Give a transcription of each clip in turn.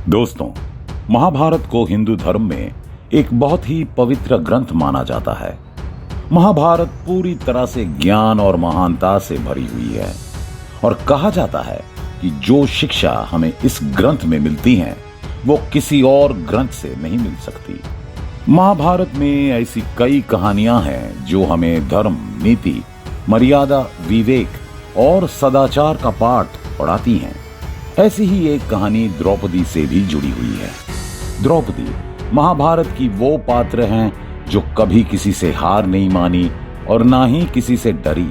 दोस्तों, महाभारत को हिंदू धर्म में एक बहुत ही पवित्र ग्रंथ माना जाता है। महाभारत पूरी तरह से ज्ञान और महानता से भरी हुई है और कहा जाता है कि जो शिक्षा हमें इस ग्रंथ में मिलती है वो किसी और ग्रंथ से नहीं मिल सकती। महाभारत में ऐसी कई कहानियां हैं जो हमें धर्म, नीति, मर्यादा, विवेक और सदाचार का पाठ पढ़ाती हैं। ऐसी ही एक कहानी द्रौपदी से भी जुड़ी हुई है। द्रौपदी महाभारत की वो पात्र हैं जो कभी किसी से हार नहीं मानी और ना ही किसी से डरी।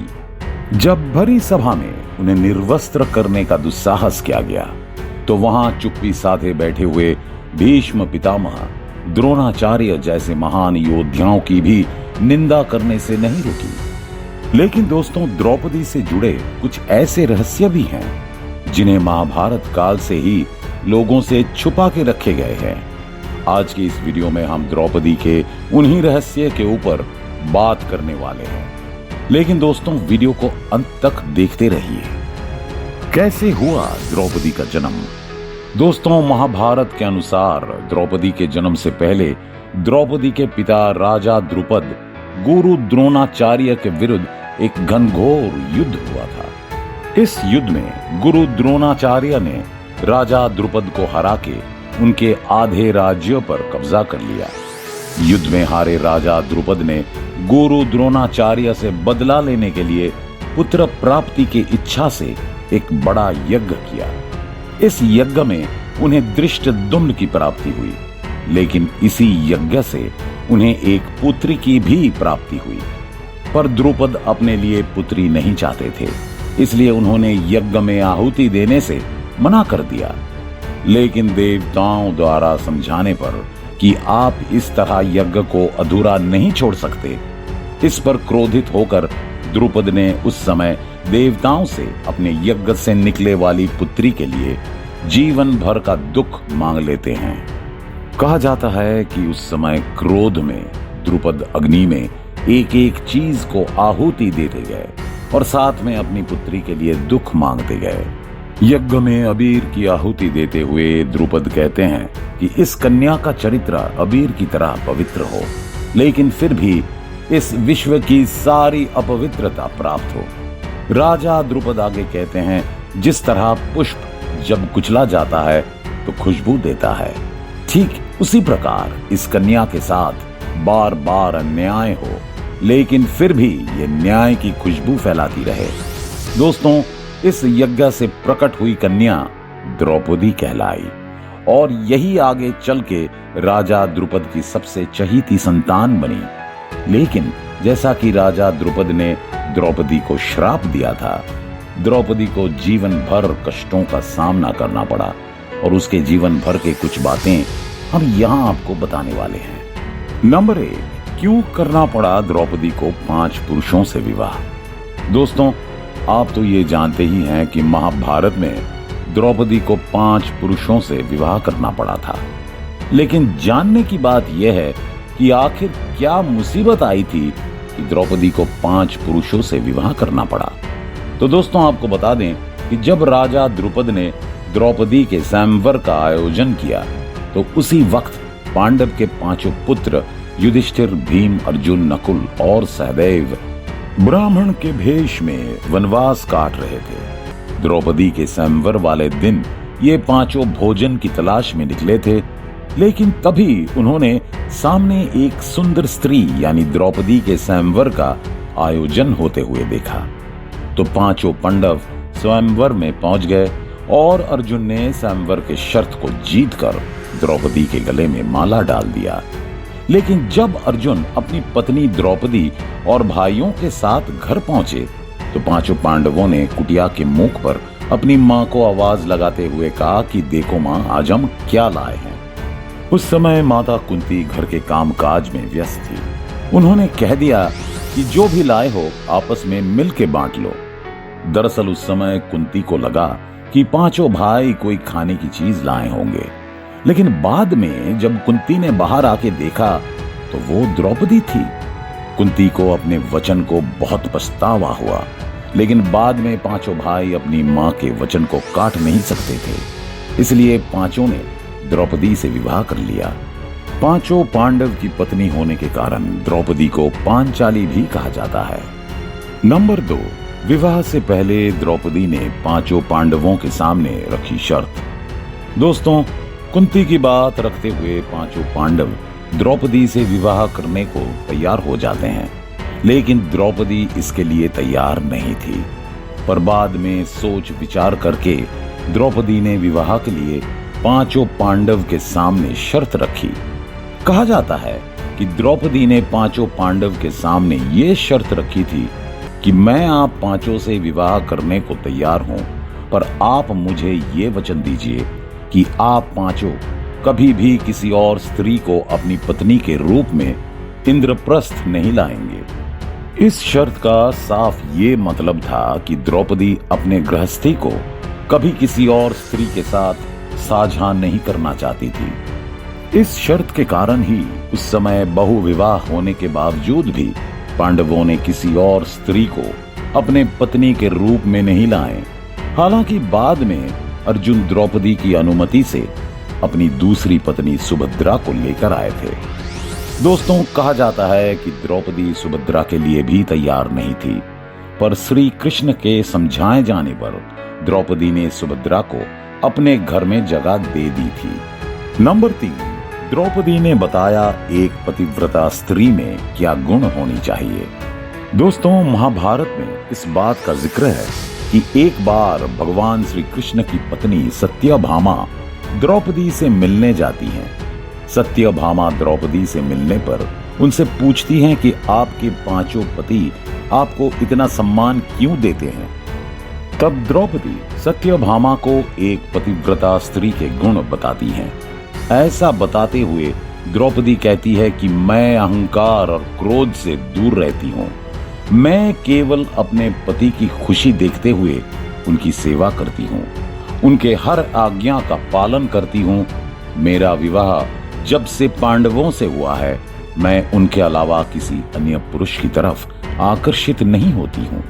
जब भरी सभा में उन्हें निर्वस्त्र करने का दुस्साहस किया गया तो वहां चुप्पी साधे बैठे हुए भीष्म पितामह, द्रोणाचार्य जैसे महान योद्धाओं की भी निंदा करने से नहीं रुकी। लेकिन दोस्तों, द्रौपदी से जुड़े कुछ ऐसे रहस्य भी हैं जिन्हें महाभारत काल से ही लोगों से छुपा के रखे गए हैं। आज की इस वीडियो में हम द्रौपदी के उन्हीं रहस्य के ऊपर बात करने वाले हैं। लेकिन दोस्तों, वीडियो को अंत तक देखते रहिए। कैसे हुआ द्रौपदी का जन्म? दोस्तों, महाभारत के अनुसार द्रौपदी के जन्म से पहले द्रौपदी के पिता राजा द्रुपद गुरु द्रोणाचार्य के विरुद्ध एक घनघोर युद्ध हुआ था। इस युद्ध में गुरु द्रोणाचार्य ने राजा द्रुपद को हरा के उनके आधे राज्यों पर कब्जा कर लिया। युद्ध में हारे राजा द्रुपद ने गुरु द्रोणाचार्य से बदला लेने के लिए पुत्र प्राप्ति की इच्छा से एक बड़ा यज्ञ किया। इस यज्ञ में उन्हें धृष्टद्युम्न की प्राप्ति हुई, लेकिन इसी यज्ञ से उन्हें एक पुत्री की भी प्राप्ति हुई। पर द्रुपद अपने लिए पुत्री नहीं चाहते थे, इसलिए उन्होंने यज्ञ में आहुति देने से मना कर दिया। लेकिन देवताओं द्वारा समझाने पर कि आप इस तरह यज्ञ को अधूरा नहीं छोड़ सकते, इस पर क्रोधित होकर द्रुपद ने उस समय देवताओं से अपने यज्ञ से निकले वाली पुत्री के लिए जीवन भर का दुख मांग लेते हैं। कहा जाता है कि उस समय क्रोध में द्रुपद अग्नि में एक एक चीज को आहुति देते गए और साथ में अपनी पुत्री के लिए दुख मांगते गए। यज्ञ में अबीर की आहुति देते हुए द्रुपद कहते हैं कि इस कन्या का चरित्र अबीर की तरह पवित्र हो, लेकिन फिर भी इस विश्व की सारी अपवित्रता प्राप्त हो। राजा द्रुपद आगे कहते हैं, जिस तरह पुष्प जब कुचला जाता है तो खुशबू देता है, ठीक उसी प्रकार इस कन्या के साथ बार बार अन्याय हो, लेकिन फिर भी ये न्याय की खुशबू फैलाती रहे। दोस्तों, इस यज्ञ से प्रकट हुई कन्या द्रौपदी कहलाई और यही आगे चल के राजा द्रुपद की सबसे चहीती संतान बनी। लेकिन जैसा कि राजा द्रुपद ने द्रौपदी को श्राप दिया था, द्रौपदी को जीवन भर कष्टों का सामना करना पड़ा और उसके जीवन भर के कुछ बातें हम यहां आपको बताने वाले हैं। नंबर 1, क्यों करना पड़ा द्रौपदी को 5 पुरुषों से विवाह? दोस्तों, आप तो ये जानते ही हैं कि महाभारत में द्रौपदी को 5 पुरुषों से विवाह करना पड़ा था। लेकिन जानने की बात यह है कि आखिर क्या मुसीबत आई थी कि द्रौपदी को 5 पुरुषों से विवाह करना पड़ा। तो दोस्तों, आपको बता दें कि जब राजा द्रुपद ने द्रौपदी के स्वयंवर का आयोजन किया तो उसी वक्त पांडव के 5 पुत्र युधिष्ठिर, भीम, अर्जुन, नकुल और सहदेव ब्राह्मण के भेष में वनवास काट रहे थे। द्रौपदी के स्वयंवर वाले दिन ये 5 भोजन की तलाश में निकले थे, लेकिन तभी उन्होंने सामने एक सुंदर स्त्री यानी द्रौपदी के स्वयंवर का आयोजन होते हुए देखा। तो 5 पांडव स्वयंवर में पहुंच गए और अर्जुन ने स्वयंवर के शर्त को जीतकर द्रौपदी के गले में माला डाल दिया। लेकिन जब अर्जुन अपनी पत्नी द्रौपदी और भाइयों के साथ घर पहुंचे तो 5 पांडवों ने कुटिया के मुख पर अपनी मां को आवाज लगाते हुए कहा कि देखो मां, आज हम क्या लाए हैं। उस समय माता कुंती घर के कामकाज में व्यस्त थी। उन्होंने कह दिया कि जो भी लाए हो आपस में मिल के बांट लो। दरअसल उस समय कुंती को लगा कि 5 भाई कोई खाने की चीज लाए होंगे, लेकिन बाद में जब कुंती ने बाहर आके देखा तो वो द्रौपदी थी। कुंती को अपने वचन को बहुत पछतावा हुआ, लेकिन बाद में 5 भाई अपनी मां के वचन को काट नहीं सकते थे, इसलिए 5 ने द्रौपदी से विवाह कर लिया। पांचों पांडव की पत्नी होने के कारण द्रौपदी को पांचाली भी कहा जाता है। नंबर 2, विवाह से पहले द्रौपदी ने पांचों पांडवों के सामने रखी शर्त। दोस्तों, कुंती की बात रखते हुए पांचों पांडव द्रौपदी से विवाह करने को तैयार हो जाते हैं, लेकिन द्रौपदी इसके लिए तैयार नहीं थी। पर बाद में सोच विचार करके द्रौपदी ने विवाह के लिए पांचों पांडव के सामने शर्त रखी। कहा जाता है कि द्रौपदी ने पांचों पांडव के सामने ये शर्त रखी थी कि मैं आप पांचों से विवाह करने को तैयार हूं, पर आप मुझे ये वचन दीजिए कि आप पांचों कभी भी किसी और स्त्री को अपनी पत्नी के रूप में इंद्रप्रस्थ नहीं लाएंगे। इस शर्त का साफ ये मतलब था कि द्रौपदी अपने गृहस्थी को कभी किसी और स्त्री के साथ साझा नहीं करना चाहती थी। इस शर्त के कारण ही उस समय बहुविवाह होने के बावजूद भी पांडवों ने किसी और स्त्री को अपने पत्नी के रूप में नहीं लाए। हालांकि बाद में अर्जुन द्रौपदी की अनुमति से अपनी दूसरी पत्नी सुभद्रा को लेकर आए थे। दोस्तों, कहा जाता है कि द्रौपदी सुभद्रा के लिए भी तैयार नहीं थी, पर श्री कृष्ण के समझाए जाने पर द्रौपदी ने सुभद्रा को अपने घर में जगह दे दी थी। नंबर 3, द्रौपदी ने बताया एक पतिव्रता स्त्री में क्या गुण होनी चाहिए। दोस्तों, महाभारत में इस बात का जिक्र है कि एक बार भगवान श्री कृष्ण की पत्नी सत्यभामा द्रौपदी से मिलने जाती हैं। सत्यभामा द्रौपदी से मिलने पर उनसे पूछती हैं कि आपके पांचों पति आपको इतना सम्मान क्यों देते हैं। तब द्रौपदी सत्यभामा को एक पतिव्रता स्त्री के गुण बताती हैं। ऐसा बताते हुए द्रौपदी कहती है कि मैं अहंकार और क्रोध से दूर रहती हूँ। मैं केवल अपने पति की खुशी देखते हुए उनकी सेवा करती हूँ, उनके हर आज्ञा का पालन करती हूँ। मेरा विवाह जब से पांडवों से हुआ है, मैं उनके अलावा किसी अन्य पुरुष की तरफ आकर्षित नहीं होती हूँ।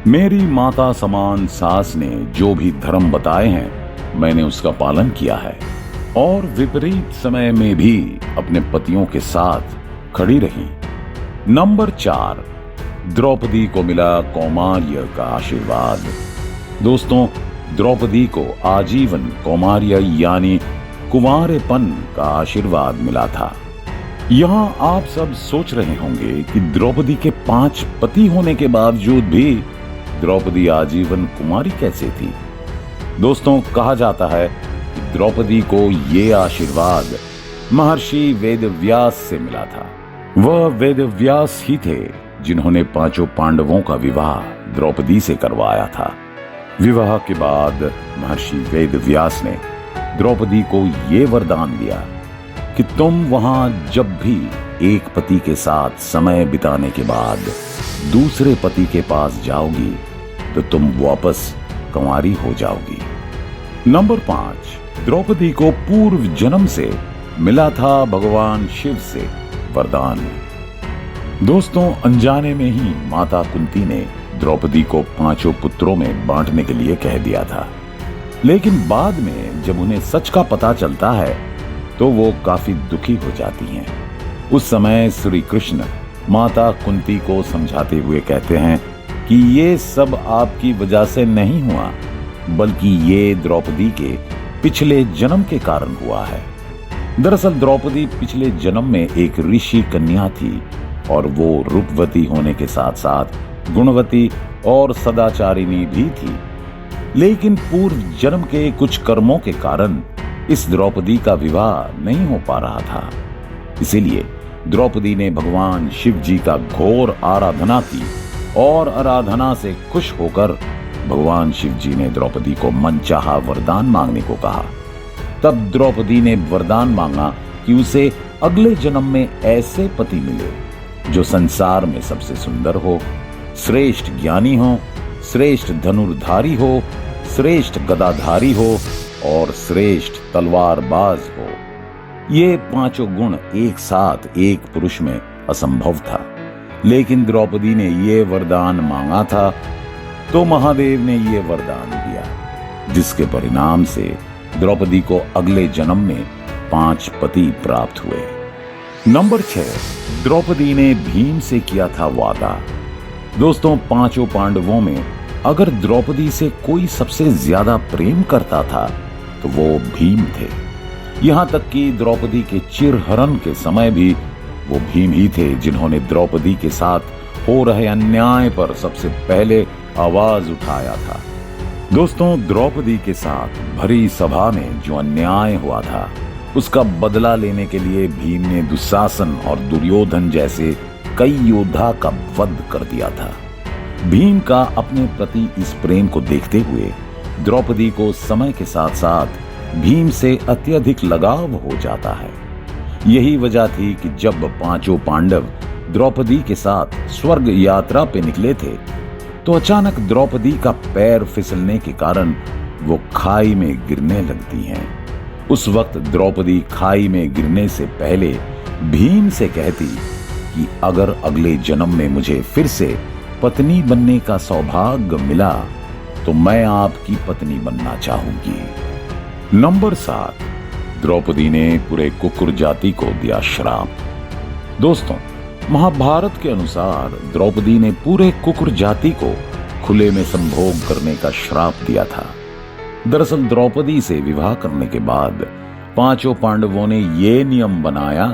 मेरी माता समान सास ने जो भी धर्म बताए हैं, मैंने उसका पालन किया है और विपरीत समय में भी अपने पतियों के साथ खड़ी रही। नंबर 4, द्रौपदी को मिला कौमार्य का आशीर्वाद। दोस्तों, द्रौपदी को आजीवन कौमार्य यानी कुंवारेपन का आशीर्वाद मिला था। यहाँ आप सब सोच रहे होंगे कि द्रौपदी के 5 पति होने के बावजूद भी द्रौपदी आजीवन कुमारी कैसे थी। दोस्तों, कहा जाता है कि द्रौपदी को ये आशीर्वाद महर्षि वेदव्यास से मिला था। वह वेदव्यास ही थे जिन्होंने पांचों पांडवों का विवाह द्रौपदी से करवाया था। विवाह के बाद महर्षि वेदव्यास ने द्रौपदी को ये वरदान दिया कि तुम वहां जब भी एक पति के साथ समय बिताने के बाद दूसरे पति के पास जाओगी तो तुम वापस कुंवारी हो जाओगी। नंबर 5, द्रौपदी को पूर्व जन्म से मिला था भगवान शिव से वरदान। दोस्तों, अनजाने में ही माता कुंती ने द्रौपदी को 5 पुत्रों में बांटने के लिए कह दिया था, लेकिन बाद में जब उन्हें सच का पता चलता है तो वो काफी दुखी हो जाती हैं। उस समय श्री कृष्ण माता कुंती को समझाते हुए कहते हैं कि ये सब आपकी वजह से नहीं हुआ, बल्कि ये द्रौपदी के पिछले जन्म के कारण हुआ है। दरअसल द्रौपदी पिछले जन्म में एक ऋषि कन्या थी और वो रूपवती होने के साथ साथ गुणवती और सदाचारिणी भी थी, लेकिन पूर्व जन्म के कुछ कर्मों के कारण इस द्रौपदी का विवाह नहीं हो पा रहा था। इसीलिए द्रौपदी ने भगवान शिव जी का घोर आराधना की और आराधना से खुश होकर भगवान शिव जी ने द्रौपदी को मनचाहा वरदान मांगने को कहा। तब द्रौपदी ने वरदान मांगा कि उसे अगले जन्म में ऐसे पति मिले जो संसार में सबसे सुंदर हो, श्रेष्ठ ज्ञानी हो, श्रेष्ठ धनुर्धारी हो, श्रेष्ठ गदाधारी हो और श्रेष्ठ तलवारबाज हो। ये 5 गुण एक साथ एक पुरुष में असंभव था, लेकिन द्रौपदी ने ये वरदान मांगा था तो महादेव ने ये वरदान दिया, जिसके परिणाम से द्रौपदी को अगले जन्म में 5 पति प्राप्त हुए। नंबर 6, द्रौपदी ने भीम से किया था वादा। दोस्तों, 5 पांडवों में अगर द्रौपदी से कोई सबसे ज्यादा प्रेम करता था तो वो भीम थे। यहां तक कि द्रौपदी के चिरहरण के समय भी वो भीम ही थे जिन्होंने द्रौपदी के साथ हो रहे अन्याय पर सबसे पहले आवाज उठाया था। दोस्तों, द्रौपदी के साथ भरी सभा में जो अन्याय हुआ था उसका बदला लेने के लिए भीम ने दुशासन और दुर्योधन जैसे कई योद्धा का वध कर दिया था। भीम का अपने प्रति इस प्रेम को देखते हुए द्रौपदी को समय के साथ साथ भीम से अत्यधिक लगाव हो जाता है। यही वजह थी कि जब 5 पांडव द्रौपदी के साथ स्वर्ग यात्रा पे निकले थे तो अचानक द्रौपदी का पैर फिसलने के कारण वो खाई में गिरने लगती हैं। उस वक्त द्रौपदी खाई में गिरने से पहले भीम से कहती कि अगर अगले जन्म में मुझे फिर से पत्नी बनने का सौभाग्य मिला तो मैं आपकी पत्नी बनना चाहूंगी। नंबर 7, द्रौपदी ने पूरे कुकुर जाति को दिया श्राप। दोस्तों, महाभारत के अनुसार द्रौपदी ने पूरे कुकुर जाति को खुले में संभोग करने का श्राप दिया था। दरअसल द्रौपदी से विवाह करने के बाद 5 पांडवों ने यह नियम बनाया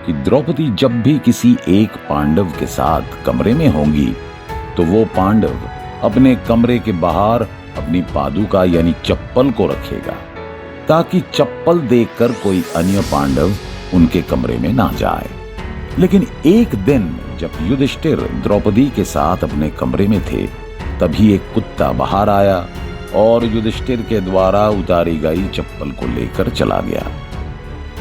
कि द्रौपदी जब भी किसी एक पांडव के साथ कमरे में होंगी तो वो पांडव अपने कमरे के बाहर अपनी पादुका यानी चप्पल को रखेगा ताकि चप्पल देखकर कोई अन्य पांडव उनके कमरे में ना जाए। लेकिन एक दिन जब युधिष्ठिर द्रौपदी के साथ अपने कमरे में थे तभी एक कुत्ता बाहर आया और युधिष्ठिर के द्वारा उतारी गई चप्पल को लेकर चला गया।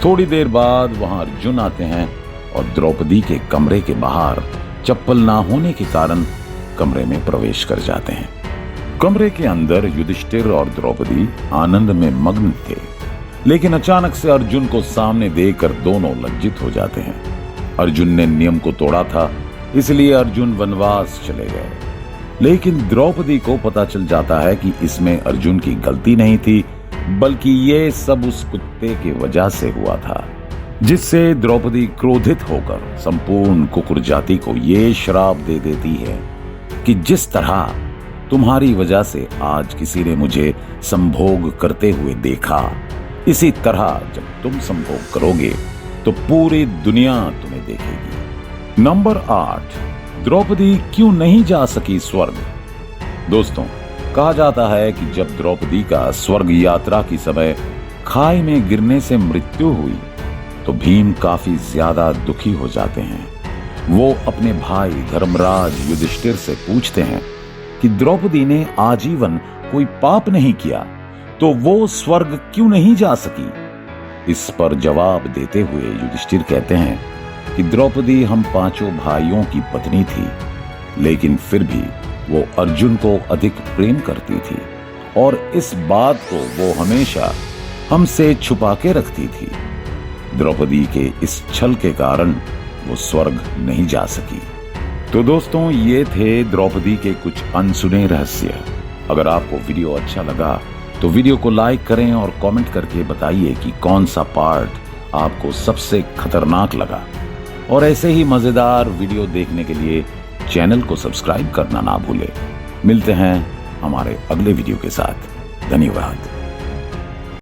थोड़ी देर बाद वहां अर्जुन आते हैं और द्रौपदी के कमरे के बाहर चप्पल ना होने के कारण कमरे में प्रवेश कर जाते हैं। कमरे के अंदर युधिष्ठिर और द्रौपदी आनंद में मग्न थे, लेकिन अचानक से अर्जुन को सामने देखकर दोनों लज्जित हो जाते हैं। अर्जुन ने नियम को तोड़ा था, इसलिए अर्जुन वनवास चले गए। लेकिन द्रौपदी को पता चल जाता है कि इसमें अर्जुन की गलती नहीं थी, बल्कि ये सब उस कुत्ते की वजह से हुआ था, जिससे द्रौपदी क्रोधित होकर संपूर्ण कुकुर जाति को ये श्राप दे देती है कि जिस तरह तुम्हारी वजह से आज किसी ने मुझे संभोग करते हुए देखा, इसी तरह जब तुम संभोग करोगे तो पूरी दुनिया तुम्हें देखेगी। नंबर 8, द्रौपदी क्यों नहीं जा सकी स्वर्ग। दोस्तों, कहा जाता है कि जब द्रौपदी का स्वर्ग यात्रा की समय खाई में गिरने से मृत्यु हुई तो भीम काफी ज्यादा दुखी हो जाते हैं। वो अपने भाई धर्मराज युधिष्ठिर से पूछते हैं कि द्रौपदी ने आजीवन कोई पाप नहीं किया तो वो स्वर्ग क्यों नहीं जा सकी। इस पर जवाब देते हुए युधिष्ठिर कहते हैं कि द्रौपदी हम 5 भाइयों की पत्नी थी, लेकिन फिर भी वो अर्जुन को अधिक प्रेम करती थी और इस बात को वो हमेशा हमसे छुपा के रखती थी। द्रौपदी के इस छल के कारण वो स्वर्ग नहीं जा सकी। तो दोस्तों, ये थे द्रौपदी के कुछ अनसुने रहस्य। अगर आपको वीडियो अच्छा लगा तो वीडियो को लाइक करें और कमेंट करके बताइए कि कौन सा पार्ट आपको सबसे खतरनाक लगा। और ऐसे ही मजेदार वीडियो देखने के लिए चैनल को सब्सक्राइब करना ना भूलें। मिलते हैं हमारे अगले वीडियो के साथ। धन्यवाद।